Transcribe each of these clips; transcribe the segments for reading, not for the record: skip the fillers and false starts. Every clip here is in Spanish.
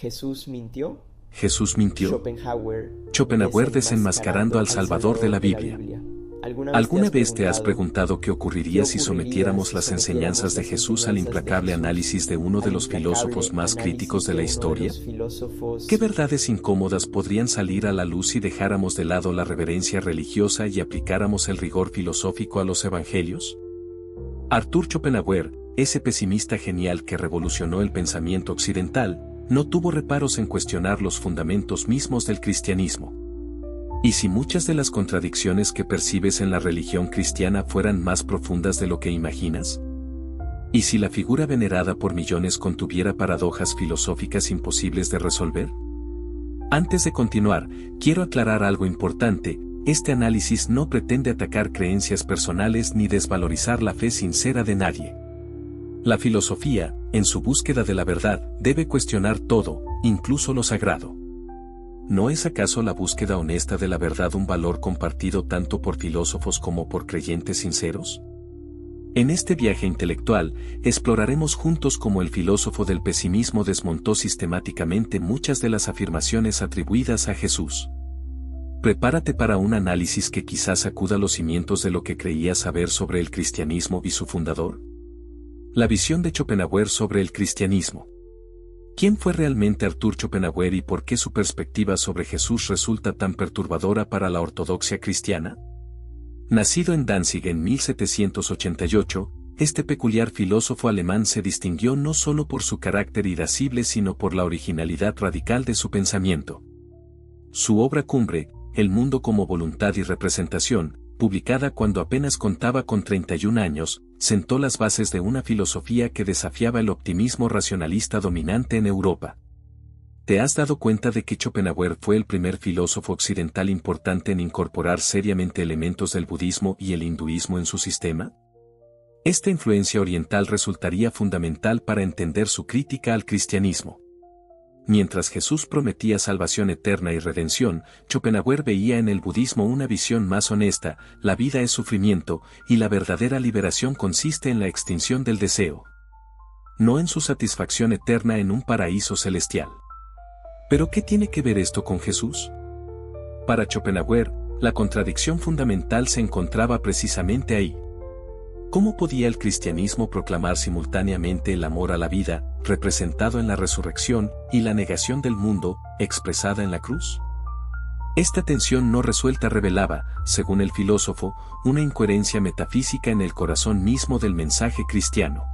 Jesús mintió. Jesús mintió. Schopenhauer desenmascarando al Salvador de la Biblia. ¿Alguna vez te has preguntado qué ocurriría si sometiéramos las enseñanzas de Jesús al implacable análisis de uno de los filósofos más críticos de la historia? ¿Qué verdades incómodas podrían salir a la luz si dejáramos de lado la reverencia religiosa y aplicáramos el rigor filosófico a los evangelios? Arthur Schopenhauer, ese pesimista genial que revolucionó el pensamiento occidental, no tuvo reparos en cuestionar los fundamentos mismos del cristianismo. ¿Y si muchas de las contradicciones que percibes en la religión cristiana fueran más profundas de lo que imaginas? ¿Y si la figura venerada por millones contuviera paradojas filosóficas imposibles de resolver? Antes de continuar, quiero aclarar algo importante: este análisis no pretende atacar creencias personales ni desvalorizar la fe sincera de nadie. La filosofía, en su búsqueda de la verdad, debe cuestionar todo, incluso lo sagrado. ¿No es acaso la búsqueda honesta de la verdad un valor compartido tanto por filósofos como por creyentes sinceros? En este viaje intelectual, exploraremos juntos cómo el filósofo del pesimismo desmontó sistemáticamente muchas de las afirmaciones atribuidas a Jesús. Prepárate para un análisis que quizás sacuda los cimientos de lo que creías saber sobre el cristianismo y su fundador. La visión de Schopenhauer sobre el cristianismo. ¿Quién fue realmente Arthur Schopenhauer y por qué su perspectiva sobre Jesús resulta tan perturbadora para la ortodoxia cristiana? Nacido en Danzig en 1788, este peculiar filósofo alemán se distinguió no solo por su carácter irascible sino por la originalidad radical de su pensamiento. Su obra cumbre, El mundo como voluntad y representación, publicada cuando apenas contaba con 31 años, sentó las bases de una filosofía que desafiaba el optimismo racionalista dominante en Europa. ¿Te has dado cuenta de que Schopenhauer fue el primer filósofo occidental importante en incorporar seriamente elementos del budismo y el hinduismo en su sistema? Esta influencia oriental resultaría fundamental para entender su crítica al cristianismo. Mientras Jesús prometía salvación eterna y redención, Schopenhauer veía en el budismo una visión más honesta: la vida es sufrimiento, y la verdadera liberación consiste en la extinción del deseo, no en su satisfacción eterna en un paraíso celestial. ¿Pero qué tiene que ver esto con Jesús? Para Schopenhauer, la contradicción fundamental se encontraba precisamente ahí. ¿Cómo podía el cristianismo proclamar simultáneamente el amor a la vida, representado en la resurrección, y la negación del mundo, expresada en la cruz? Esta tensión no resuelta revelaba, según el filósofo, una incoherencia metafísica en el corazón mismo del mensaje cristiano.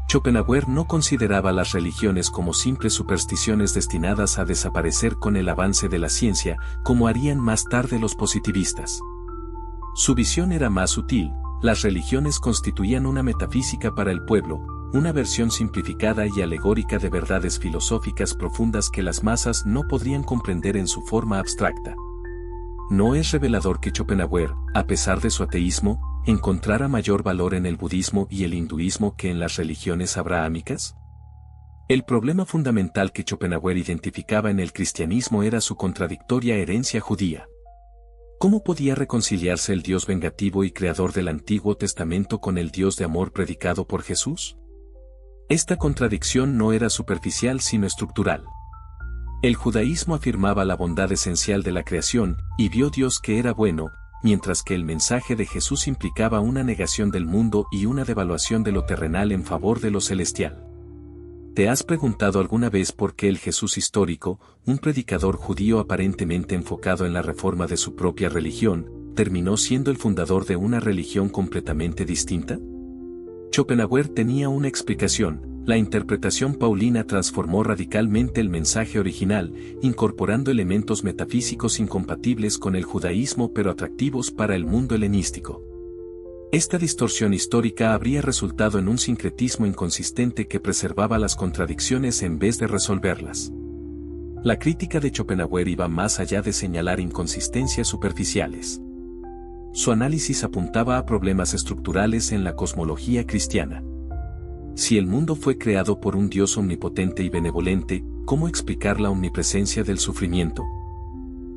Schopenhauer no consideraba las religiones como simples supersticiones destinadas a desaparecer con el avance de la ciencia, como harían más tarde los positivistas. Su visión era más sutil. Las religiones constituían una metafísica para el pueblo, una versión simplificada y alegórica de verdades filosóficas profundas que las masas no podrían comprender en su forma abstracta. ¿No es revelador que Schopenhauer, a pesar de su ateísmo, encontrara mayor valor en el budismo y el hinduismo que en las religiones abrahámicas? El problema fundamental que Schopenhauer identificaba en el cristianismo era su contradictoria herencia judía. ¿Cómo podía reconciliarse el Dios vengativo y creador del Antiguo Testamento con el Dios de amor predicado por Jesús? Esta contradicción no era superficial sino estructural. El judaísmo afirmaba la bondad esencial de la creación, y vio Dios que era bueno, mientras que el mensaje de Jesús implicaba una negación del mundo y una devaluación de lo terrenal en favor de lo celestial. ¿Te has preguntado alguna vez por qué el Jesús histórico, un predicador judío aparentemente enfocado en la reforma de su propia religión, terminó siendo el fundador de una religión completamente distinta? Schopenhauer tenía una explicación: la interpretación paulina transformó radicalmente el mensaje original, incorporando elementos metafísicos incompatibles con el judaísmo pero atractivos para el mundo helenístico. Esta distorsión histórica habría resultado en un sincretismo inconsistente que preservaba las contradicciones en vez de resolverlas. La crítica de Schopenhauer iba más allá de señalar inconsistencias superficiales. Su análisis apuntaba a problemas estructurales en la cosmología cristiana. Si el mundo fue creado por un Dios omnipotente y benevolente, ¿cómo explicar la omnipresencia del sufrimiento?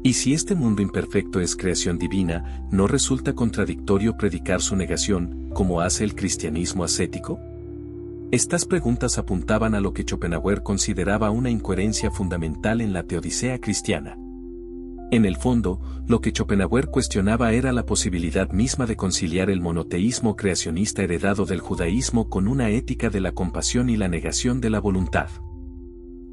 Y si este mundo imperfecto es creación divina, ¿no resulta contradictorio predicar su negación, como hace el cristianismo ascético? Estas preguntas apuntaban a lo que Schopenhauer consideraba una incoherencia fundamental en la teodicea cristiana. En el fondo, lo que Schopenhauer cuestionaba era la posibilidad misma de conciliar el monoteísmo creacionista heredado del judaísmo con una ética de la compasión y la negación de la voluntad.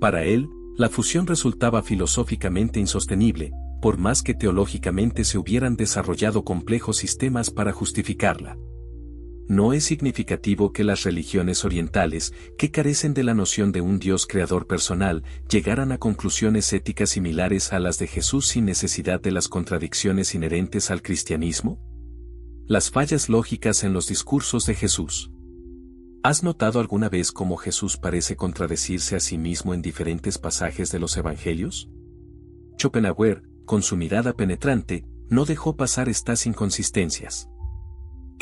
Para él, la fusión resultaba filosóficamente insostenible, por más que teológicamente se hubieran desarrollado complejos sistemas para justificarla. No es significativo que las religiones orientales, que carecen de la noción de un Dios creador personal, llegaran a conclusiones éticas similares a las de Jesús sin necesidad de las contradicciones inherentes al cristianismo. Las fallas lógicas en los discursos de Jesús. ¿Has notado alguna vez cómo Jesús parece contradecirse a sí mismo en diferentes pasajes de los evangelios? Schopenhauer, con su mirada penetrante, no dejó pasar estas inconsistencias.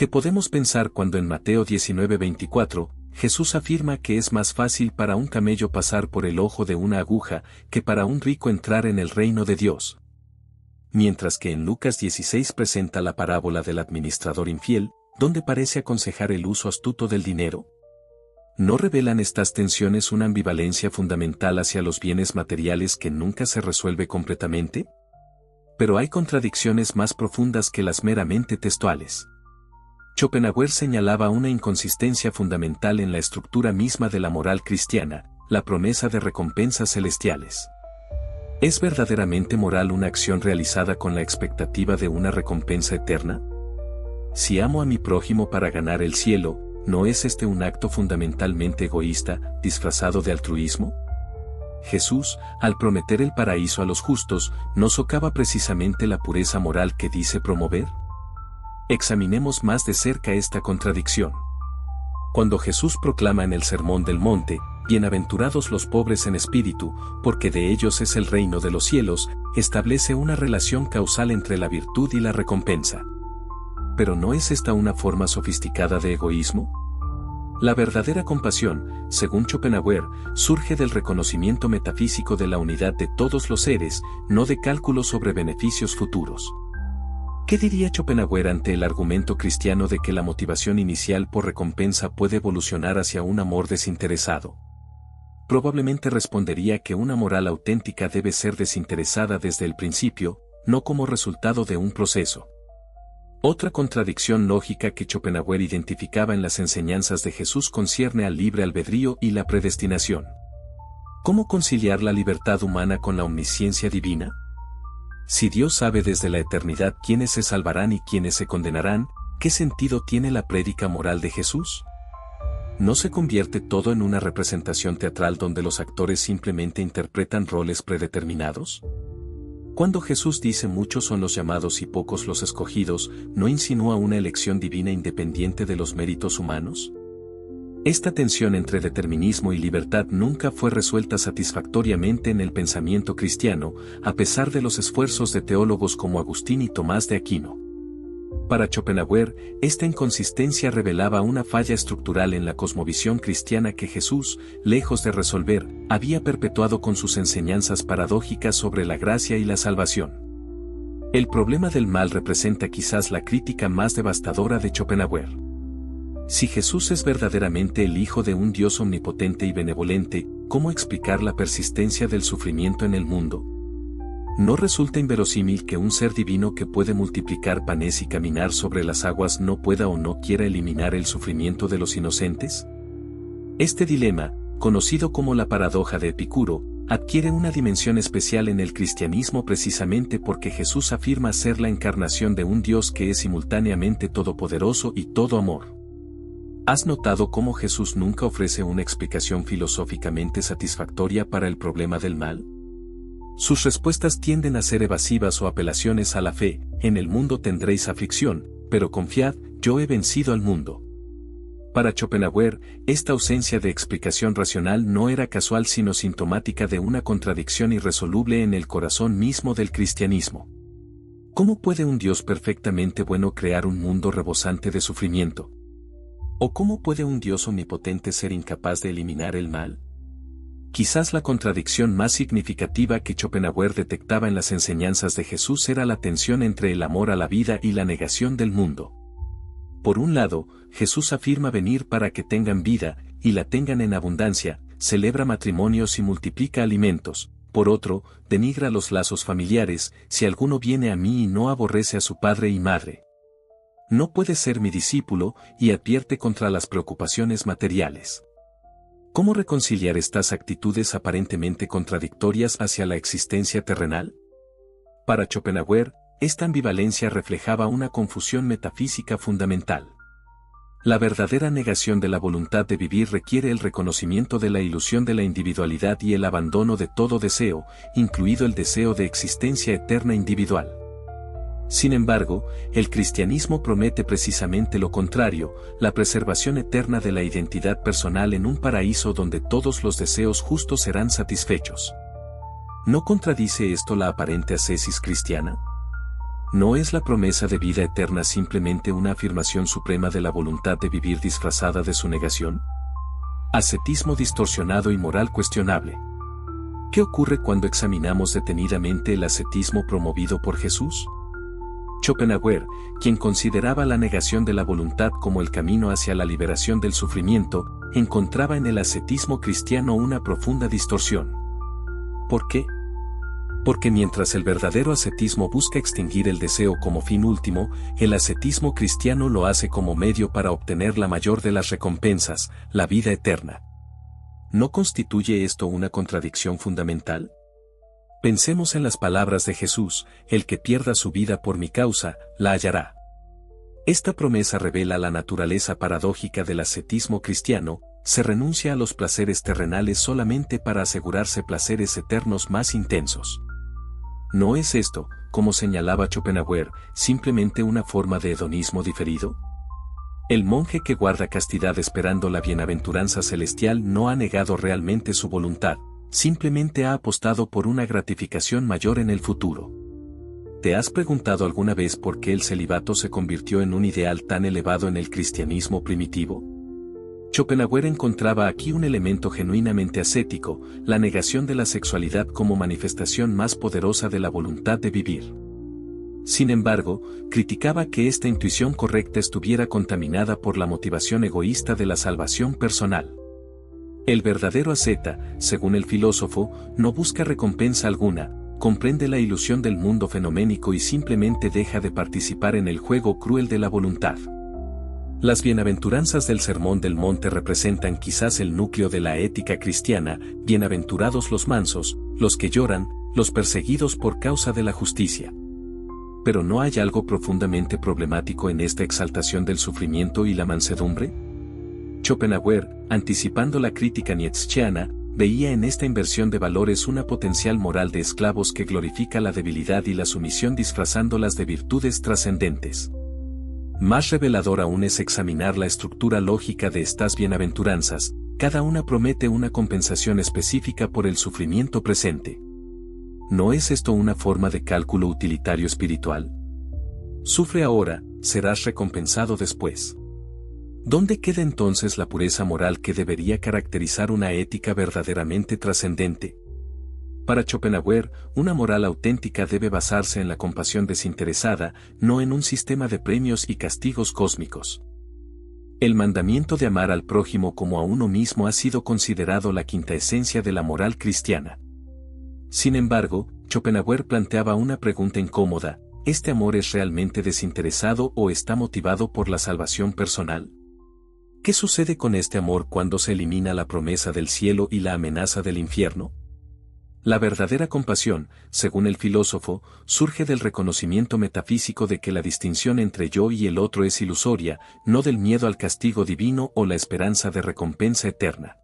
¿Qué podemos pensar cuando en Mateo 19:24, Jesús afirma que es más fácil para un camello pasar por el ojo de una aguja que para un rico entrar en el reino de Dios? Mientras que en Lucas 16 presenta la parábola del administrador infiel, donde parece aconsejar el uso astuto del dinero. ¿No revelan estas tensiones una ambivalencia fundamental hacia los bienes materiales que nunca se resuelve completamente? Pero hay contradicciones más profundas que las meramente textuales. Schopenhauer señalaba una inconsistencia fundamental en la estructura misma de la moral cristiana, la promesa de recompensas celestiales. ¿Es verdaderamente moral una acción realizada con la expectativa de una recompensa eterna? Si amo a mi prójimo para ganar el cielo, ¿no es este un acto fundamentalmente egoísta, disfrazado de altruismo? Jesús, al prometer el paraíso a los justos, ¿no socava precisamente la pureza moral que dice promover? Examinemos más de cerca esta contradicción. Cuando Jesús proclama en el Sermón del Monte, «Bienaventurados los pobres en espíritu, porque de ellos es el reino de los cielos», establece una relación causal entre la virtud y la recompensa. ¿Pero no es esta una forma sofisticada de egoísmo? La verdadera compasión, según Schopenhauer, surge del reconocimiento metafísico de la unidad de todos los seres, no de cálculos sobre beneficios futuros. ¿Qué diría Schopenhauer ante el argumento cristiano de que la motivación inicial por recompensa puede evolucionar hacia un amor desinteresado? Probablemente respondería que una moral auténtica debe ser desinteresada desde el principio, no como resultado de un proceso. Otra contradicción lógica que Schopenhauer identificaba en las enseñanzas de Jesús concierne al libre albedrío y la predestinación. ¿Cómo conciliar la libertad humana con la omnisciencia divina? Si Dios sabe desde la eternidad quiénes se salvarán y quiénes se condenarán, ¿qué sentido tiene la prédica moral de Jesús? ¿No se convierte todo en una representación teatral donde los actores simplemente interpretan roles predeterminados? Cuando Jesús dice muchos son los llamados y pocos los escogidos, ¿no insinúa una elección divina independiente de los méritos humanos? Esta tensión entre determinismo y libertad nunca fue resuelta satisfactoriamente en el pensamiento cristiano, a pesar de los esfuerzos de teólogos como Agustín y Tomás de Aquino. Para Schopenhauer, esta inconsistencia revelaba una falla estructural en la cosmovisión cristiana que Jesús, lejos de resolver, había perpetuado con sus enseñanzas paradójicas sobre la gracia y la salvación. El problema del mal representa quizás la crítica más devastadora de Schopenhauer. Si Jesús es verdaderamente el Hijo de un Dios omnipotente y benevolente, ¿cómo explicar la persistencia del sufrimiento en el mundo? ¿No resulta inverosímil que un ser divino que puede multiplicar panes y caminar sobre las aguas no pueda o no quiera eliminar el sufrimiento de los inocentes? Este dilema, conocido como la paradoja de Epicuro, adquiere una dimensión especial en el cristianismo precisamente porque Jesús afirma ser la encarnación de un Dios que es simultáneamente todopoderoso y todo amor. ¿Has notado cómo Jesús nunca ofrece una explicación filosóficamente satisfactoria para el problema del mal? Sus respuestas tienden a ser evasivas o apelaciones a la fe. En el mundo tendréis aflicción, pero confiad, yo he vencido al mundo. Para Schopenhauer, esta ausencia de explicación racional no era casual sino sintomática de una contradicción irresoluble en el corazón mismo del cristianismo. ¿Cómo puede un Dios perfectamente bueno crear un mundo rebosante de sufrimiento? ¿O cómo puede un Dios omnipotente ser incapaz de eliminar el mal? Quizás la contradicción más significativa que Schopenhauer detectaba en las enseñanzas de Jesús era la tensión entre el amor a la vida y la negación del mundo. Por un lado, Jesús afirma venir para que tengan vida, y la tengan en abundancia, celebra matrimonios y multiplica alimentos. Por otro, denigra los lazos familiares, si alguno viene a mí y no aborrece a su padre y madre. No puede ser mi discípulo, y advierte contra las preocupaciones materiales. ¿Cómo reconciliar estas actitudes aparentemente contradictorias hacia la existencia terrenal? Para Schopenhauer, esta ambivalencia reflejaba una confusión metafísica fundamental. La verdadera negación de la voluntad de vivir requiere el reconocimiento de la ilusión de la individualidad y el abandono de todo deseo, incluido el deseo de existencia eterna individual. Sin embargo, el cristianismo promete precisamente lo contrario, la preservación eterna de la identidad personal en un paraíso donde todos los deseos justos serán satisfechos. ¿No contradice esto la aparente ascesis cristiana? ¿No es la promesa de vida eterna simplemente una afirmación suprema de la voluntad de vivir disfrazada de su negación? Ascetismo distorsionado y moral cuestionable. ¿Qué ocurre cuando examinamos detenidamente el ascetismo promovido por Jesús? Schopenhauer, quien consideraba la negación de la voluntad como el camino hacia la liberación del sufrimiento, encontraba en el ascetismo cristiano una profunda distorsión. ¿Por qué? Porque mientras el verdadero ascetismo busca extinguir el deseo como fin último, el ascetismo cristiano lo hace como medio para obtener la mayor de las recompensas, la vida eterna. ¿No constituye esto una contradicción fundamental? Pensemos en las palabras de Jesús: el que pierda su vida por mi causa, la hallará. Esta promesa revela la naturaleza paradójica del ascetismo cristiano. Se renuncia a los placeres terrenales solamente para asegurarse placeres eternos más intensos. ¿No es esto, como señalaba Schopenhauer, simplemente una forma de hedonismo diferido? El monje que guarda castidad esperando la bienaventuranza celestial no ha negado realmente su voluntad, simplemente ha apostado por una gratificación mayor en el futuro. ¿Te has preguntado alguna vez por qué el celibato se convirtió en un ideal tan elevado en el cristianismo primitivo? Schopenhauer encontraba aquí un elemento genuinamente ascético, la negación de la sexualidad como manifestación más poderosa de la voluntad de vivir. Sin embargo, criticaba que esta intuición correcta estuviera contaminada por la motivación egoísta de la salvación personal. El verdadero asceta, según el filósofo, no busca recompensa alguna, comprende la ilusión del mundo fenoménico y simplemente deja de participar en el juego cruel de la voluntad. Las bienaventuranzas del Sermón del Monte representan quizás el núcleo de la ética cristiana: bienaventurados los mansos, los que lloran, los perseguidos por causa de la justicia. ¿Pero no hay algo profundamente problemático en esta exaltación del sufrimiento y la mansedumbre? Schopenhauer, anticipando la crítica nietzscheana, veía en esta inversión de valores una potencial moral de esclavos que glorifica la debilidad y la sumisión disfrazándolas de virtudes trascendentes. Más revelador aún es examinar la estructura lógica de estas bienaventuranzas. Cada una promete una compensación específica por el sufrimiento presente. ¿No es esto una forma de cálculo utilitario espiritual? Sufre ahora, serás recompensado después. ¿Dónde queda entonces la pureza moral que debería caracterizar una ética verdaderamente trascendente? Para Schopenhauer, una moral auténtica debe basarse en la compasión desinteresada, no en un sistema de premios y castigos cósmicos. El mandamiento de amar al prójimo como a uno mismo ha sido considerado la quinta esencia de la moral cristiana. Sin embargo, Schopenhauer planteaba una pregunta incómoda: ¿este amor es realmente desinteresado o está motivado por la salvación personal? ¿Qué sucede con este amor cuando se elimina la promesa del cielo y la amenaza del infierno? La verdadera compasión, según el filósofo, surge del reconocimiento metafísico de que la distinción entre yo y el otro es ilusoria, no del miedo al castigo divino o la esperanza de recompensa eterna.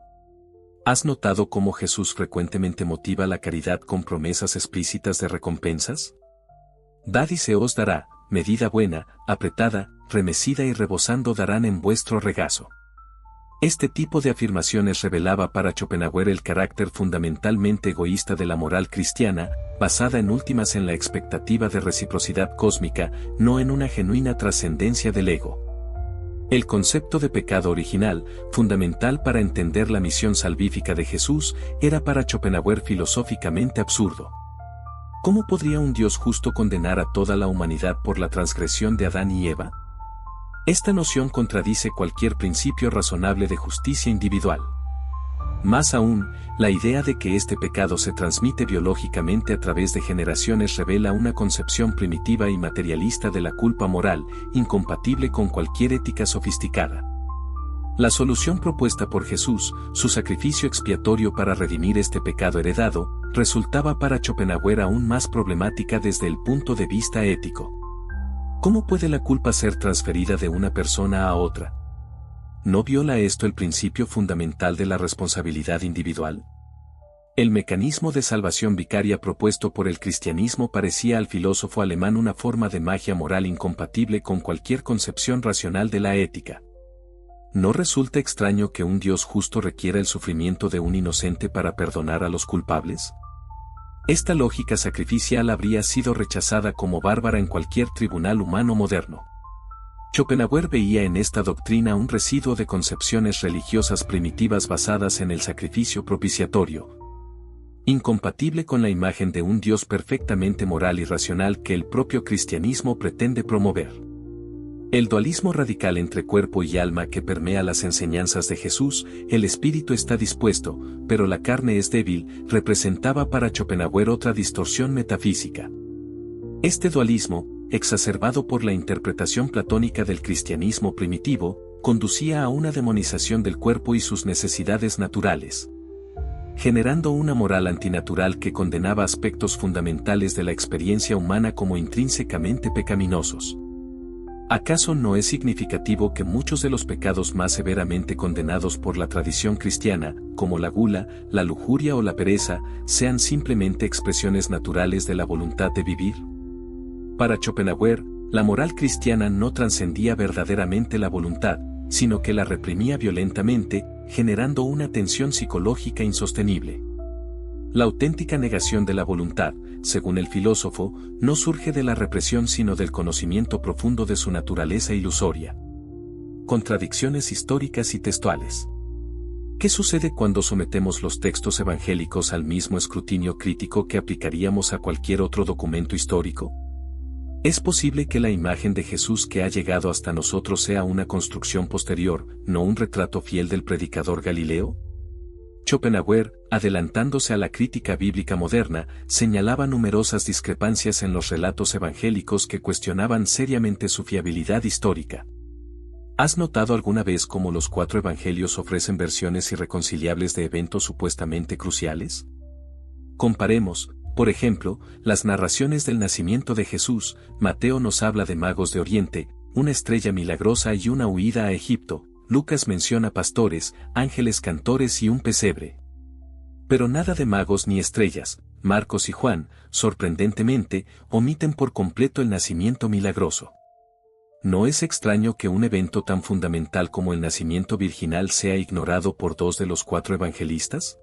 ¿Has notado cómo Jesús frecuentemente motiva la caridad con promesas explícitas de recompensas? Dad y se os dará, medida buena, apretada, remecida y rebosando darán en vuestro regazo. Este tipo de afirmaciones revelaba para Schopenhauer el carácter fundamentalmente egoísta de la moral cristiana, basada en últimas en la expectativa de reciprocidad cósmica, no en una genuina trascendencia del ego. El concepto de pecado original, fundamental para entender la misión salvífica de Jesús, era para Schopenhauer filosóficamente absurdo. ¿Cómo podría un Dios justo condenar a toda la humanidad por la transgresión de Adán y Eva? Esta noción contradice cualquier principio razonable de justicia individual. Más aún, la idea de que este pecado se transmite biológicamente a través de generaciones revela una concepción primitiva y materialista de la culpa moral, incompatible con cualquier ética sofisticada. La solución propuesta por Jesús, su sacrificio expiatorio para redimir este pecado heredado, resultaba para Schopenhauer aún más problemática desde el punto de vista ético. ¿Cómo puede la culpa ser transferida de una persona a otra? ¿No viola esto el principio fundamental de la responsabilidad individual? El mecanismo de salvación vicaria propuesto por el cristianismo parecía al filósofo alemán una forma de magia moral incompatible con cualquier concepción racional de la ética. ¿No resulta extraño que un Dios justo requiera el sufrimiento de un inocente para perdonar a los culpables? Esta lógica sacrificial habría sido rechazada como bárbara en cualquier tribunal humano moderno. Schopenhauer veía en esta doctrina un residuo de concepciones religiosas primitivas basadas en el sacrificio propiciatorio, incompatible con la imagen de un Dios perfectamente moral y racional que el propio cristianismo pretende promover. El dualismo radical entre cuerpo y alma que permea las enseñanzas de Jesús, el espíritu está dispuesto, pero la carne es débil, representaba para Schopenhauer otra distorsión metafísica. Este dualismo, exacerbado por la interpretación platónica del cristianismo primitivo, conducía a una demonización del cuerpo y sus necesidades naturales, generando una moral antinatural que condenaba aspectos fundamentales de la experiencia humana como intrínsecamente pecaminosos. ¿Acaso no es significativo que muchos de los pecados más severamente condenados por la tradición cristiana, como la gula, la lujuria o la pereza, sean simplemente expresiones naturales de la voluntad de vivir? Para Schopenhauer, la moral cristiana no trascendía verdaderamente la voluntad, sino que la reprimía violentamente, generando una tensión psicológica insostenible. La auténtica negación de la voluntad, según el filósofo, no surge de la represión sino del conocimiento profundo de su naturaleza ilusoria. Contradicciones históricas y textuales. ¿Qué sucede cuando sometemos los textos evangélicos al mismo escrutinio crítico que aplicaríamos a cualquier otro documento histórico? ¿Es posible que la imagen de Jesús que ha llegado hasta nosotros sea una construcción posterior, no un retrato fiel del predicador Galileo? Schopenhauer, adelantándose a la crítica bíblica moderna, señalaba numerosas discrepancias en los relatos evangélicos que cuestionaban seriamente su fiabilidad histórica. ¿Has notado alguna vez cómo los 4 evangelios ofrecen versiones irreconciliables de eventos supuestamente cruciales? Comparemos, por ejemplo, las narraciones del nacimiento de Jesús. Mateo nos habla de magos de Oriente, una estrella milagrosa y una huida a Egipto. Lucas menciona pastores, ángeles cantores y un pesebre. Pero nada de magos ni estrellas. Marcos y Juan, sorprendentemente, omiten por completo el nacimiento milagroso. ¿No es extraño que un evento tan fundamental como el nacimiento virginal sea ignorado por 2 de los 4 evangelistas?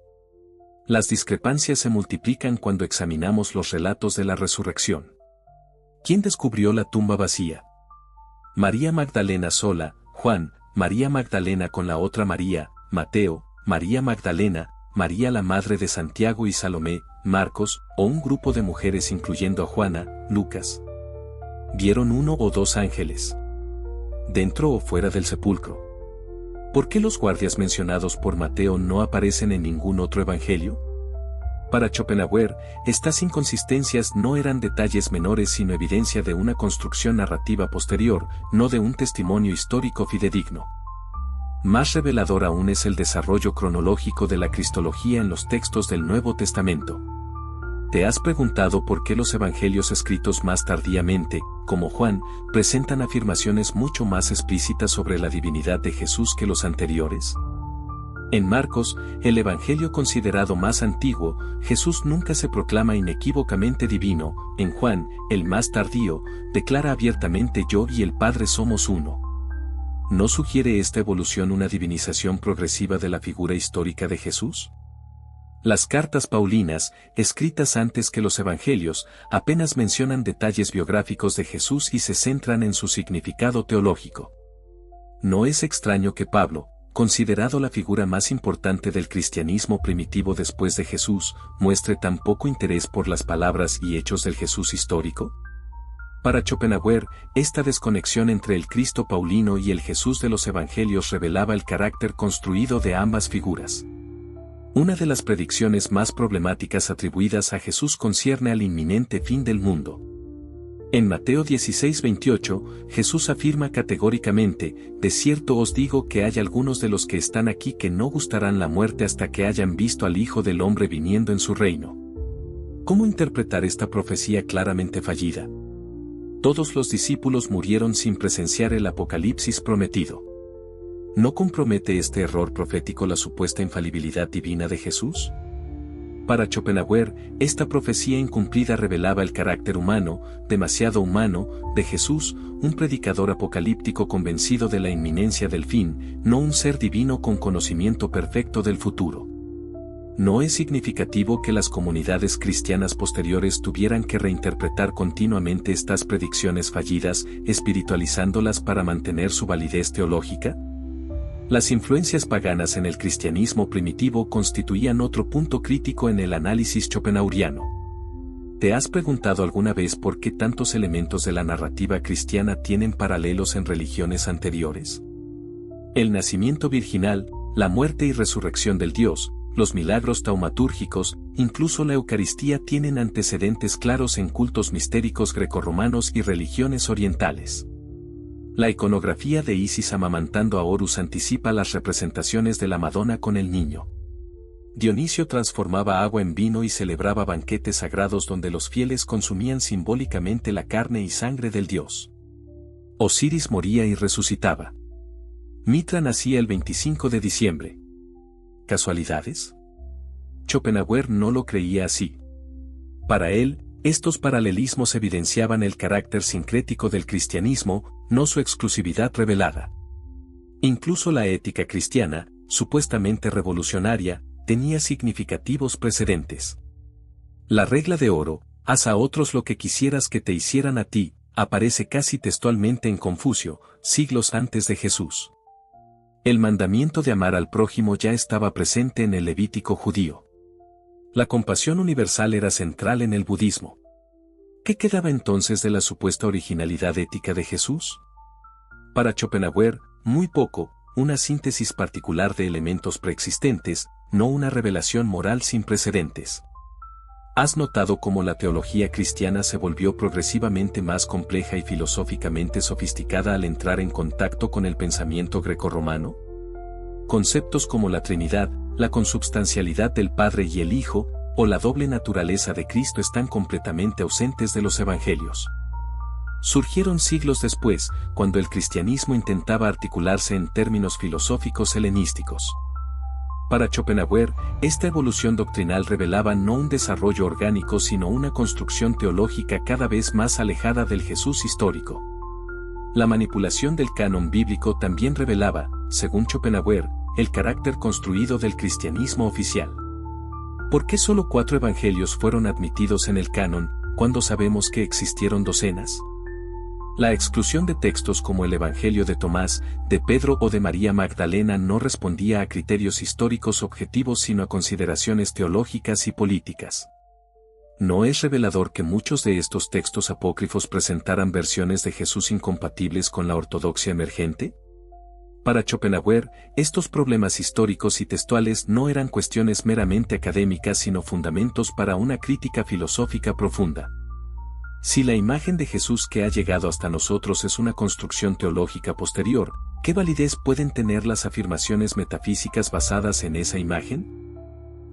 Las discrepancias se multiplican cuando examinamos los relatos de la resurrección. ¿Quién descubrió la tumba vacía? María Magdalena sola, Juan, María Magdalena con la otra María, Mateo, María Magdalena, María la madre de Santiago y Salomé, Marcos, o un grupo de mujeres incluyendo a Juana, Lucas. ¿Vieron 1 o 2 ángeles? ¿Dentro o fuera del sepulcro? ¿Por qué los guardias mencionados por Mateo no aparecen en ningún otro evangelio? Para Schopenhauer, estas inconsistencias no eran detalles menores sino evidencia de una construcción narrativa posterior, no de un testimonio histórico fidedigno. Más revelador aún es el desarrollo cronológico de la cristología en los textos del Nuevo Testamento. ¿Te has preguntado por qué los evangelios escritos más tardíamente, como Juan, presentan afirmaciones mucho más explícitas sobre la divinidad de Jesús que los anteriores? En Marcos, el evangelio considerado más antiguo, Jesús nunca se proclama inequívocamente divino. En Juan, el más tardío, declara abiertamente: yo y el Padre somos uno. ¿No sugiere esta evolución una divinización progresiva de la figura histórica de Jesús? Las cartas paulinas, escritas antes que los evangelios, apenas mencionan detalles biográficos de Jesús y se centran en su significado teológico. No es extraño que Pablo, considerado la figura más importante del cristianismo primitivo después de Jesús, muestre tan poco interés por las palabras y hechos del Jesús histórico. Para Schopenhauer, esta desconexión entre el Cristo paulino y el Jesús de los Evangelios revelaba el carácter construido de ambas figuras. Una de las predicciones más problemáticas atribuidas a Jesús concierne al inminente fin del mundo. En Mateo 16:28, Jesús afirma categóricamente: de cierto os digo que hay algunos de los que están aquí que no gustarán la muerte hasta que hayan visto al Hijo del Hombre viniendo en su reino. ¿Cómo interpretar esta profecía claramente fallida? Todos los discípulos murieron sin presenciar el apocalipsis prometido. ¿No compromete este error profético la supuesta infalibilidad divina de Jesús? Para Schopenhauer, esta profecía incumplida revelaba el carácter humano, demasiado humano, de Jesús, un predicador apocalíptico convencido de la inminencia del fin, no un ser divino con conocimiento perfecto del futuro. ¿No es significativo que las comunidades cristianas posteriores tuvieran que reinterpretar continuamente estas predicciones fallidas, espiritualizándolas para mantener su validez teológica? Las influencias paganas en el cristianismo primitivo constituían otro punto crítico en el análisis schopenhaueriano. ¿Te has preguntado alguna vez por qué tantos elementos de la narrativa cristiana tienen paralelos en religiones anteriores? El nacimiento virginal, la muerte y resurrección del Dios, los milagros taumatúrgicos, incluso la Eucaristía tienen antecedentes claros en cultos mistéricos grecorromanos y religiones orientales. La iconografía de Isis amamantando a Horus anticipa las representaciones de la Madonna con el niño. Dionisio transformaba agua en vino y celebraba banquetes sagrados donde los fieles consumían simbólicamente la carne y sangre del dios. Osiris moría y resucitaba. Mitra nacía el 25 de diciembre. ¿Casualidades? Schopenhauer no lo creía así. Para él, estos paralelismos evidenciaban el carácter sincrético del cristianismo, no su exclusividad revelada. Incluso la ética cristiana, supuestamente revolucionaria, tenía significativos precedentes. La regla de oro, haz a otros lo que quisieras que te hicieran a ti, aparece casi textualmente en Confucio, siglos antes de Jesús. El mandamiento de amar al prójimo ya estaba presente en el Levítico judío. La compasión universal era central en el budismo. ¿Qué quedaba entonces de la supuesta originalidad ética de Jesús? Para Schopenhauer, muy poco, una síntesis particular de elementos preexistentes, no una revelación moral sin precedentes. ¿Has notado cómo la teología cristiana se volvió progresivamente más compleja y filosóficamente sofisticada al entrar en contacto con el pensamiento grecorromano? Conceptos como la Trinidad, la consubstancialidad del Padre y el Hijo, o la doble naturaleza de Cristo están completamente ausentes de los Evangelios. Surgieron siglos después, cuando el cristianismo intentaba articularse en términos filosóficos helenísticos. Para Schopenhauer, esta evolución doctrinal revelaba no un desarrollo orgánico sino una construcción teológica cada vez más alejada del Jesús histórico. La manipulación del canon bíblico también revelaba, según Schopenhauer, el carácter construido del cristianismo oficial. ¿Por qué solo 4 evangelios fueron admitidos en el canon, cuando sabemos que existieron docenas? La exclusión de textos como el Evangelio de Tomás, de Pedro o de María Magdalena no respondía a criterios históricos objetivos sino a consideraciones teológicas y políticas. ¿No es revelador que muchos de estos textos apócrifos presentaran versiones de Jesús incompatibles con la ortodoxia emergente? Para Schopenhauer, estos problemas históricos y textuales no eran cuestiones meramente académicas sino fundamentos para una crítica filosófica profunda. Si la imagen de Jesús que ha llegado hasta nosotros es una construcción teológica posterior, ¿qué validez pueden tener las afirmaciones metafísicas basadas en esa imagen?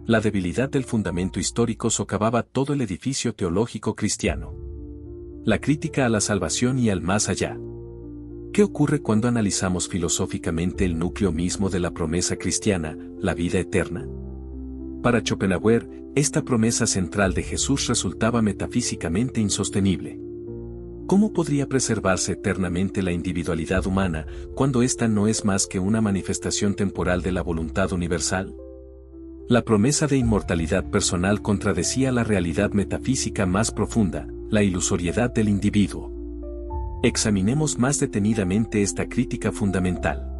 La debilidad del fundamento histórico socavaba todo el edificio teológico cristiano. La crítica a la salvación y al más allá. ¿Qué ocurre cuando analizamos filosóficamente el núcleo mismo de la promesa cristiana, la vida eterna? Para Schopenhauer, esta promesa central de Jesús resultaba metafísicamente insostenible. ¿Cómo podría preservarse eternamente la individualidad humana, cuando ésta no es más que una manifestación temporal de la voluntad universal? La promesa de inmortalidad personal contradecía la realidad metafísica más profunda, la ilusoriedad del individuo. Examinemos más detenidamente esta crítica fundamental.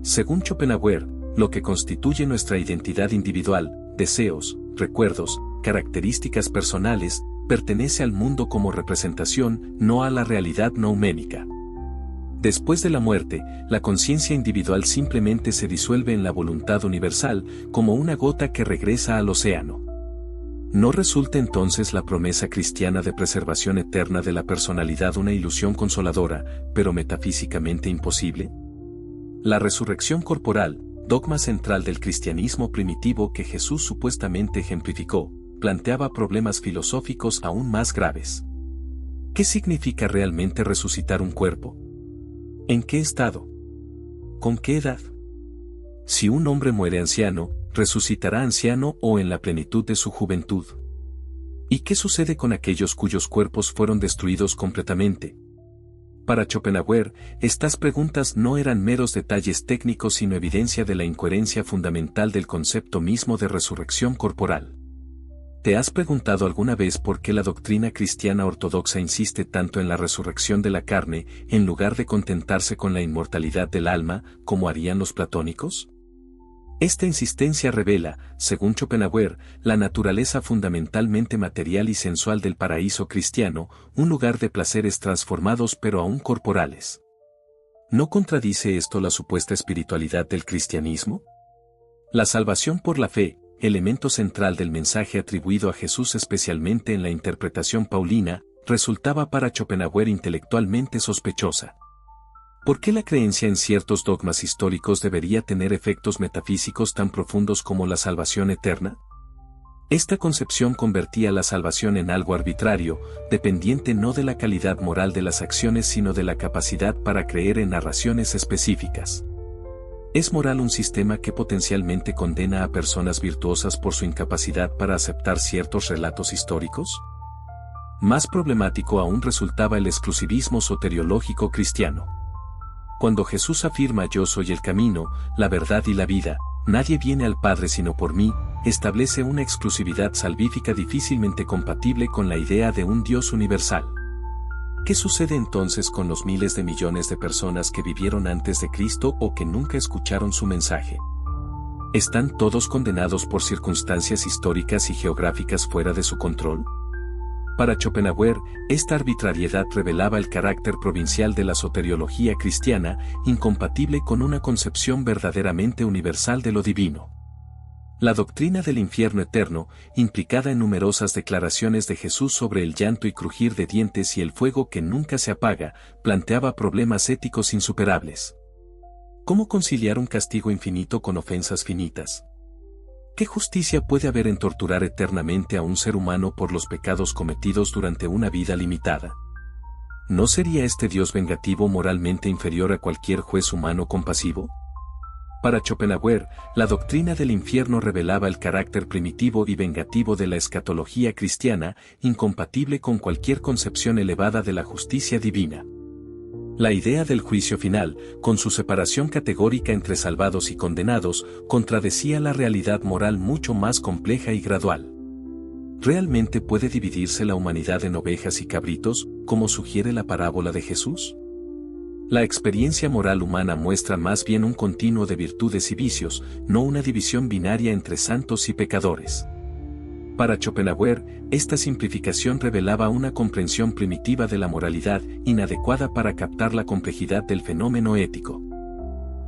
Según Schopenhauer, lo que constituye nuestra identidad individual, deseos, recuerdos, características personales, pertenece al mundo como representación, no a la realidad nouménica. Después de la muerte, la conciencia individual simplemente se disuelve en la voluntad universal, como una gota que regresa al océano. ¿No resulta entonces la promesa cristiana de preservación eterna de la personalidad una ilusión consoladora, pero metafísicamente imposible? La resurrección corporal, dogma central del cristianismo primitivo que Jesús supuestamente ejemplificó, planteaba problemas filosóficos aún más graves. ¿Qué significa realmente resucitar un cuerpo? ¿En qué estado? ¿Con qué edad? Si un hombre muere anciano, ¿resucitará anciano o en la plenitud de su juventud? ¿Y qué sucede con aquellos cuyos cuerpos fueron destruidos completamente? Para Schopenhauer, estas preguntas no eran meros detalles técnicos sino evidencia de la incoherencia fundamental del concepto mismo de resurrección corporal. ¿Te has preguntado alguna vez por qué la doctrina cristiana ortodoxa insiste tanto en la resurrección de la carne, en lugar de contentarse con la inmortalidad del alma, como harían los platónicos? Esta insistencia revela, según Schopenhauer, la naturaleza fundamentalmente material y sensual del paraíso cristiano, un lugar de placeres transformados pero aún corporales. ¿No contradice esto la supuesta espiritualidad del cristianismo? La salvación por la fe, elemento central del mensaje atribuido a Jesús especialmente en la interpretación paulina, resultaba para Schopenhauer intelectualmente sospechosa. ¿Por qué la creencia en ciertos dogmas históricos debería tener efectos metafísicos tan profundos como la salvación eterna? Esta concepción convertía la salvación en algo arbitrario, dependiente no de la calidad moral de las acciones sino de la capacidad para creer en narraciones específicas. ¿Es moral un sistema que potencialmente condena a personas virtuosas por su incapacidad para aceptar ciertos relatos históricos? Más problemático aún resultaba el exclusivismo soteriológico cristiano. Cuando Jesús afirma yo soy el camino, la verdad y la vida, nadie viene al Padre sino por mí, establece una exclusividad salvífica difícilmente compatible con la idea de un Dios universal. ¿Qué sucede entonces con los miles de millones de personas que vivieron antes de Cristo o que nunca escucharon su mensaje? ¿Están todos condenados por circunstancias históricas y geográficas fuera de su control? Para Schopenhauer, esta arbitrariedad revelaba el carácter provincial de la soteriología cristiana, incompatible con una concepción verdaderamente universal de lo divino. La doctrina del infierno eterno, implicada en numerosas declaraciones de Jesús sobre el llanto y crujir de dientes y el fuego que nunca se apaga, planteaba problemas éticos insuperables. ¿Cómo conciliar un castigo infinito con ofensas finitas? ¿Qué justicia puede haber en torturar eternamente a un ser humano por los pecados cometidos durante una vida limitada? ¿No sería este Dios vengativo moralmente inferior a cualquier juez humano compasivo? Para Schopenhauer, la doctrina del infierno revelaba el carácter primitivo y vengativo de la escatología cristiana, incompatible con cualquier concepción elevada de la justicia divina. La idea del juicio final, con su separación categórica entre salvados y condenados, contradecía la realidad moral mucho más compleja y gradual. ¿Realmente puede dividirse la humanidad en ovejas y cabritos, como sugiere la parábola de Jesús? La experiencia moral humana muestra más bien un continuo de virtudes y vicios, no una división binaria entre santos y pecadores. Para Schopenhauer, esta simplificación revelaba una comprensión primitiva de la moralidad, inadecuada para captar la complejidad del fenómeno ético.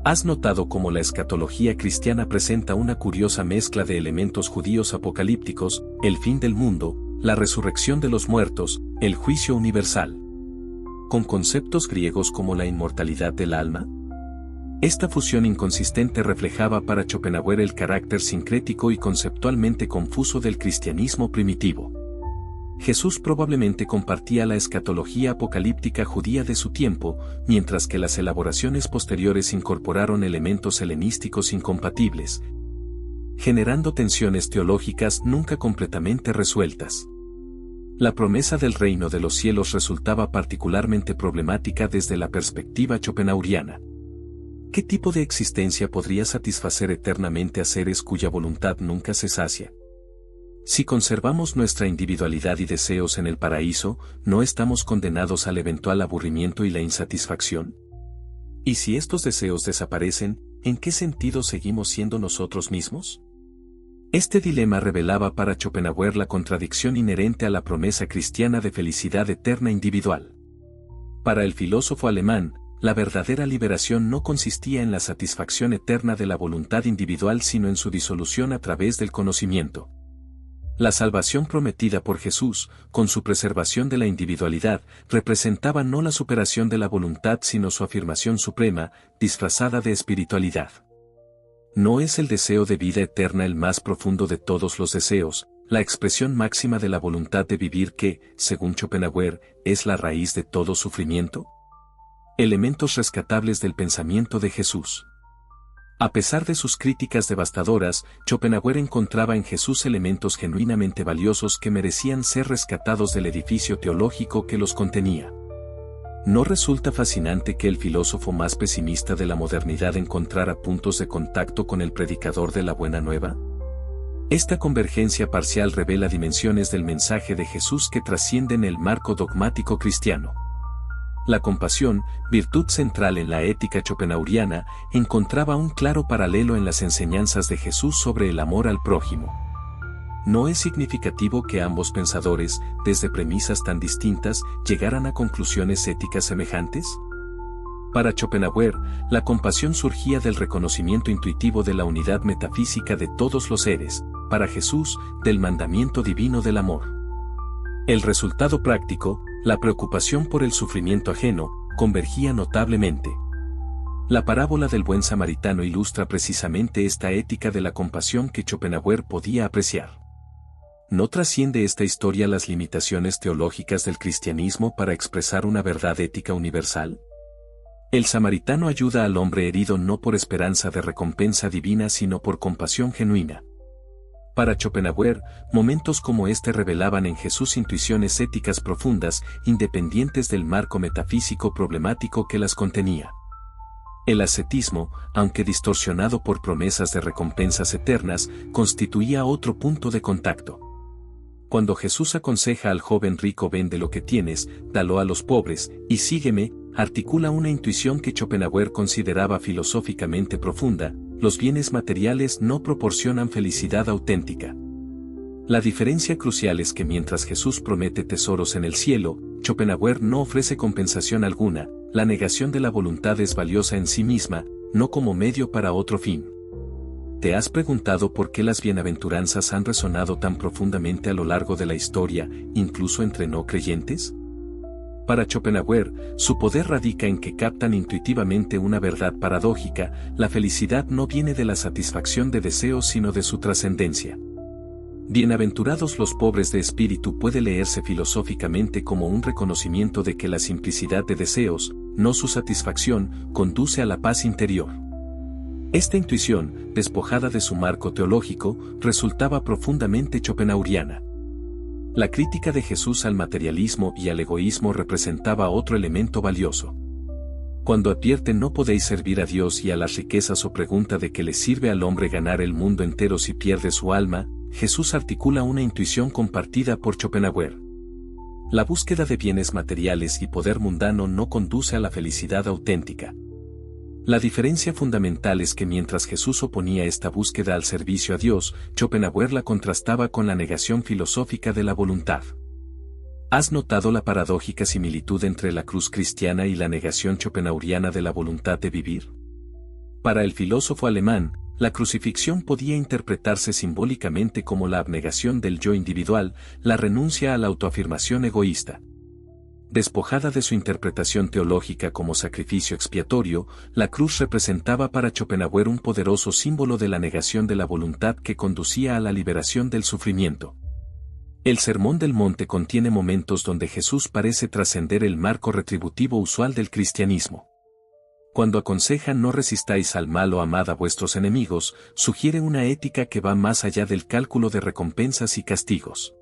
¿Has notado cómo la escatología cristiana presenta una curiosa mezcla de elementos judíos apocalípticos, el fin del mundo, la resurrección de los muertos, el juicio universal, con conceptos griegos como la inmortalidad del alma? Esta fusión inconsistente reflejaba para Schopenhauer el carácter sincrético y conceptualmente confuso del cristianismo primitivo. Jesús probablemente compartía la escatología apocalíptica judía de su tiempo, mientras que las elaboraciones posteriores incorporaron elementos helenísticos incompatibles, generando tensiones teológicas nunca completamente resueltas. La promesa del reino de los cielos resultaba particularmente problemática desde la perspectiva schopenhaueriana. ¿Qué tipo de existencia podría satisfacer eternamente a seres cuya voluntad nunca se sacia? Si conservamos nuestra individualidad y deseos en el paraíso, ¿no estamos condenados al eventual aburrimiento y la insatisfacción? ¿Y si estos deseos desaparecen, en qué sentido seguimos siendo nosotros mismos? Este dilema revelaba para Schopenhauer la contradicción inherente a la promesa cristiana de felicidad eterna individual. Para el filósofo alemán, la verdadera liberación no consistía en la satisfacción eterna de la voluntad individual sino en su disolución a través del conocimiento. La salvación prometida por Jesús, con su preservación de la individualidad, representaba no la superación de la voluntad sino su afirmación suprema, disfrazada de espiritualidad. ¿No es el deseo de vida eterna el más profundo de todos los deseos, la expresión máxima de la voluntad de vivir que, según Schopenhauer, es la raíz de todo sufrimiento? Elementos rescatables del pensamiento de Jesús. A pesar de sus críticas devastadoras, Schopenhauer encontraba en Jesús elementos genuinamente valiosos que merecían ser rescatados del edificio teológico que los contenía. ¿No resulta fascinante que el filósofo más pesimista de la modernidad encontrara puntos de contacto con el predicador de la Buena Nueva? Esta convergencia parcial revela dimensiones del mensaje de Jesús que trascienden el marco dogmático cristiano. La compasión, virtud central en la ética schopenhaueriana, encontraba un claro paralelo en las enseñanzas de Jesús sobre el amor al prójimo. ¿No es significativo que ambos pensadores, desde premisas tan distintas, llegaran a conclusiones éticas semejantes? Para Schopenhauer, la compasión surgía del reconocimiento intuitivo de la unidad metafísica de todos los seres, para Jesús, del mandamiento divino del amor. El resultado práctico, la preocupación por el sufrimiento ajeno, convergía notablemente. La parábola del buen samaritano ilustra precisamente esta ética de la compasión que Schopenhauer podía apreciar. ¿No trasciende esta historia las limitaciones teológicas del cristianismo para expresar una verdad ética universal? El samaritano ayuda al hombre herido no por esperanza de recompensa divina sino por compasión genuina. Para Schopenhauer, momentos como este revelaban en Jesús intuiciones éticas profundas, independientes del marco metafísico problemático que las contenía. El ascetismo, aunque distorsionado por promesas de recompensas eternas, constituía otro punto de contacto. Cuando Jesús aconseja al joven rico: vende lo que tienes, dalo a los pobres, y sígueme, articula una intuición que Schopenhauer consideraba filosóficamente profunda: los bienes materiales no proporcionan felicidad auténtica. La diferencia crucial es que mientras Jesús promete tesoros en el cielo, Schopenhauer no ofrece compensación alguna. La negación de la voluntad es valiosa en sí misma, no como medio para otro fin. ¿Te has preguntado por qué las bienaventuranzas han resonado tan profundamente a lo largo de la historia, incluso entre no creyentes? Para Schopenhauer, su poder radica en que captan intuitivamente una verdad paradójica: la felicidad no viene de la satisfacción de deseos sino de su trascendencia. Bienaventurados los pobres de espíritu puede leerse filosóficamente como un reconocimiento de que la simplicidad de deseos, no su satisfacción, conduce a la paz interior. Esta intuición, despojada de su marco teológico, resultaba profundamente schopenhaueriana. La crítica de Jesús al materialismo y al egoísmo representaba otro elemento valioso. Cuando advierte: no podéis servir a Dios y a las riquezas, o pregunta de qué le sirve al hombre ganar el mundo entero si pierde su alma, Jesús articula una intuición compartida por Schopenhauer. La búsqueda de bienes materiales y poder mundano no conduce a la felicidad auténtica. La diferencia fundamental es que mientras Jesús oponía esta búsqueda al servicio a Dios, Schopenhauer la contrastaba con la negación filosófica de la voluntad. ¿Has notado la paradójica similitud entre la cruz cristiana y la negación schopenhaueriana de la voluntad de vivir? Para el filósofo alemán, la crucifixión podía interpretarse simbólicamente como la abnegación del yo individual, la renuncia a la autoafirmación egoísta. Despojada de su interpretación teológica como sacrificio expiatorio, la cruz representaba para Schopenhauer un poderoso símbolo de la negación de la voluntad que conducía a la liberación del sufrimiento. El Sermón del Monte contiene momentos donde Jesús parece trascender el marco retributivo usual del cristianismo. Cuando aconseja: no resistáis al mal o amad a vuestros enemigos, sugiere una ética que va más allá del cálculo de recompensas y castigos.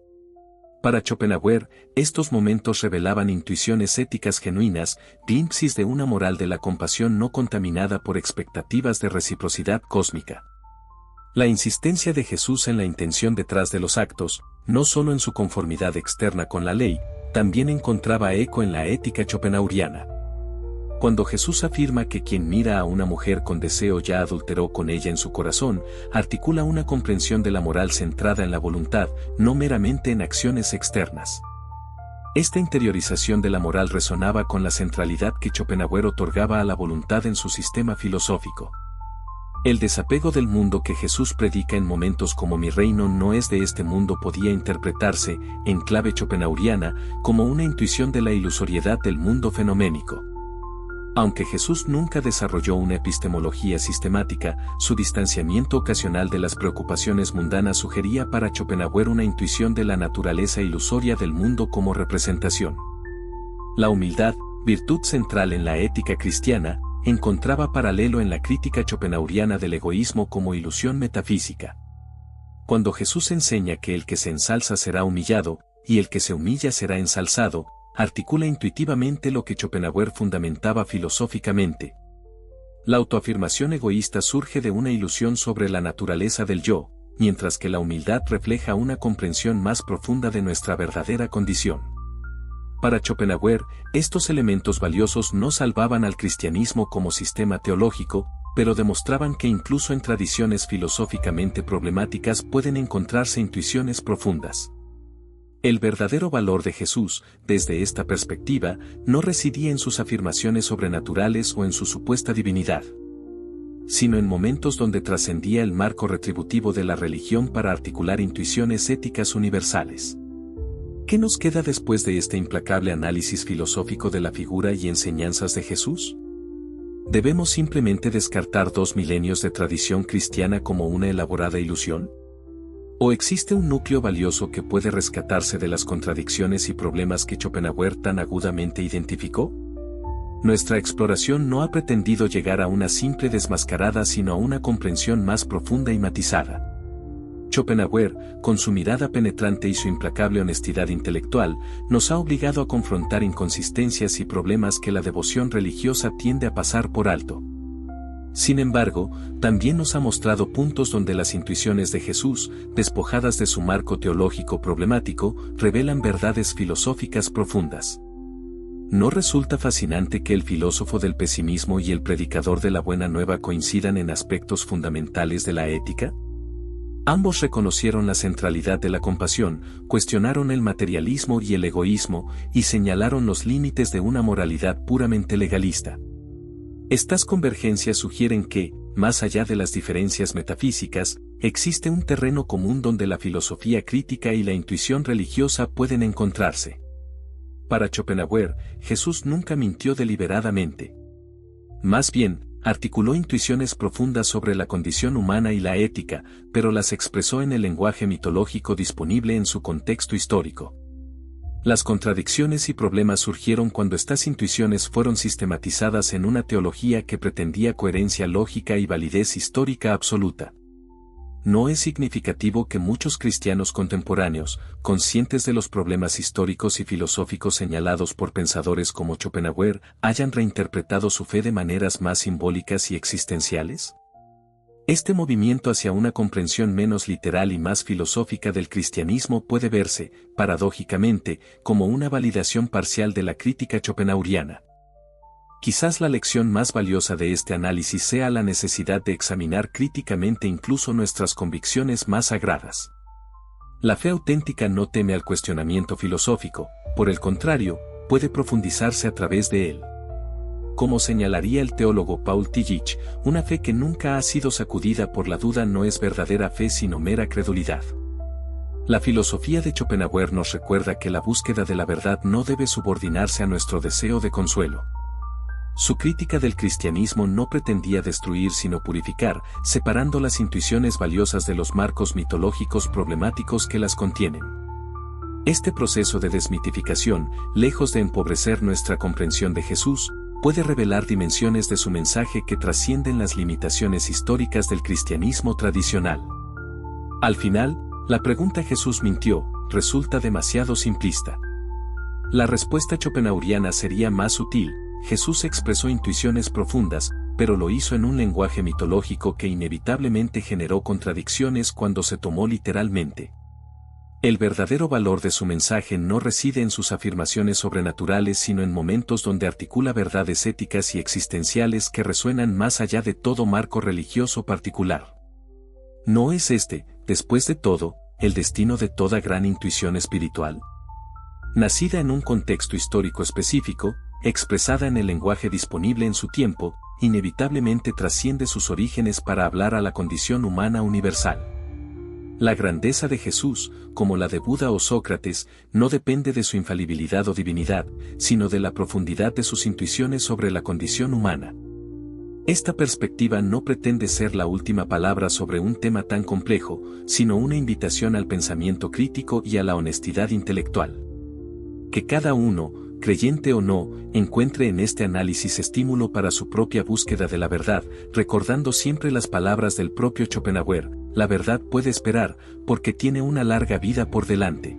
Para Schopenhauer, estos momentos revelaban intuiciones éticas genuinas, glimpses de una moral de la compasión no contaminada por expectativas de reciprocidad cósmica. La insistencia de Jesús en la intención detrás de los actos, no solo en su conformidad externa con la ley, también encontraba eco en la ética schopenhaueriana. Cuando Jesús afirma que quien mira a una mujer con deseo ya adulteró con ella en su corazón, articula una comprensión de la moral centrada en la voluntad, no meramente en acciones externas. Esta interiorización de la moral resonaba con la centralidad que Schopenhauer otorgaba a la voluntad en su sistema filosófico. El desapego del mundo que Jesús predica en momentos como mi reino no es de este mundo podía interpretarse, en clave schopenhaueriana, como una intuición de la ilusoriedad del mundo fenoménico. Aunque Jesús nunca desarrolló una epistemología sistemática, su distanciamiento ocasional de las preocupaciones mundanas sugería para Schopenhauer una intuición de la naturaleza ilusoria del mundo como representación. La humildad, virtud central en la ética cristiana, encontraba paralelo en la crítica schopenhaueriana del egoísmo como ilusión metafísica. Cuando Jesús enseña que el que se ensalza será humillado, y el que se humilla será ensalzado, articula intuitivamente lo que Schopenhauer fundamentaba filosóficamente. La autoafirmación egoísta surge de una ilusión sobre la naturaleza del yo, mientras que la humildad refleja una comprensión más profunda de nuestra verdadera condición. Para Schopenhauer, estos elementos valiosos no salvaban al cristianismo como sistema teológico, pero demostraban que incluso en tradiciones filosóficamente problemáticas pueden encontrarse intuiciones profundas. El verdadero valor de Jesús, desde esta perspectiva, no residía en sus afirmaciones sobrenaturales o en su supuesta divinidad, sino en momentos donde trascendía el marco retributivo de la religión para articular intuiciones éticas universales. ¿Qué nos queda después de este implacable análisis filosófico de la figura y enseñanzas de Jesús? ¿Debemos simplemente descartar 2 milenios de tradición cristiana como una elaborada ilusión? ¿O existe un núcleo valioso que puede rescatarse de las contradicciones y problemas que Schopenhauer tan agudamente identificó? Nuestra exploración no ha pretendido llegar a una simple desmascarada sino a una comprensión más profunda y matizada. Schopenhauer, con su mirada penetrante y su implacable honestidad intelectual, nos ha obligado a confrontar inconsistencias y problemas que la devoción religiosa tiende a pasar por alto. Sin embargo, también nos ha mostrado puntos donde las intuiciones de Jesús, despojadas de su marco teológico problemático, revelan verdades filosóficas profundas. ¿No resulta fascinante que el filósofo del pesimismo y el predicador de la buena nueva coincidan en aspectos fundamentales de la ética? Ambos reconocieron la centralidad de la compasión, cuestionaron el materialismo y el egoísmo, y señalaron los límites de una moralidad puramente legalista. Estas convergencias sugieren que, más allá de las diferencias metafísicas, existe un terreno común donde la filosofía crítica y la intuición religiosa pueden encontrarse. Para Schopenhauer, Jesús nunca mintió deliberadamente. Más bien, articuló intuiciones profundas sobre la condición humana y la ética, pero las expresó en el lenguaje mitológico disponible en su contexto histórico. Las contradicciones y problemas surgieron cuando estas intuiciones fueron sistematizadas en una teología que pretendía coherencia lógica y validez histórica absoluta. No es significativo que muchos cristianos contemporáneos, conscientes de los problemas históricos y filosóficos señalados por pensadores como Schopenhauer, hayan reinterpretado su fe de maneras más simbólicas y existenciales. Este movimiento hacia una comprensión menos literal y más filosófica del cristianismo puede verse, paradójicamente, como una validación parcial de la crítica schopenhaueriana. Quizás la lección más valiosa de este análisis sea la necesidad de examinar críticamente incluso nuestras convicciones más sagradas. La fe auténtica no teme al cuestionamiento filosófico, por el contrario, puede profundizarse a través de él. Como señalaría el teólogo Paul Tillich, una fe que nunca ha sido sacudida por la duda no es verdadera fe sino mera credulidad. La filosofía de Schopenhauer nos recuerda que la búsqueda de la verdad no debe subordinarse a nuestro deseo de consuelo. Su crítica del cristianismo no pretendía destruir sino purificar, separando las intuiciones valiosas de los marcos mitológicos problemáticos que las contienen. Este proceso de desmitificación, lejos de empobrecer nuestra comprensión de Jesús, puede revelar dimensiones de su mensaje que trascienden las limitaciones históricas del cristianismo tradicional. Al final, la pregunta ¿Jesús mintió? Resulta demasiado simplista. La respuesta schopenhaueriana sería más sutil. Jesús expresó intuiciones profundas, pero lo hizo en un lenguaje mitológico que inevitablemente generó contradicciones cuando se tomó literalmente. El verdadero valor de su mensaje no reside en sus afirmaciones sobrenaturales, sino en momentos donde articula verdades éticas y existenciales que resuenan más allá de todo marco religioso particular. ¿No es este, después de todo, el destino de toda gran intuición espiritual? Nacida en un contexto histórico específico, expresada en el lenguaje disponible en su tiempo, inevitablemente trasciende sus orígenes para hablar a la condición humana universal. La grandeza de Jesús, como la de Buda o Sócrates, no depende de su infalibilidad o divinidad, sino de la profundidad de sus intuiciones sobre la condición humana. Esta perspectiva no pretende ser la última palabra sobre un tema tan complejo, sino una invitación al pensamiento crítico y a la honestidad intelectual. Que cada uno, creyente o no, encuentre en este análisis estímulo para su propia búsqueda de la verdad, recordando siempre las palabras del propio Schopenhauer: la verdad puede esperar, porque tiene una larga vida por delante.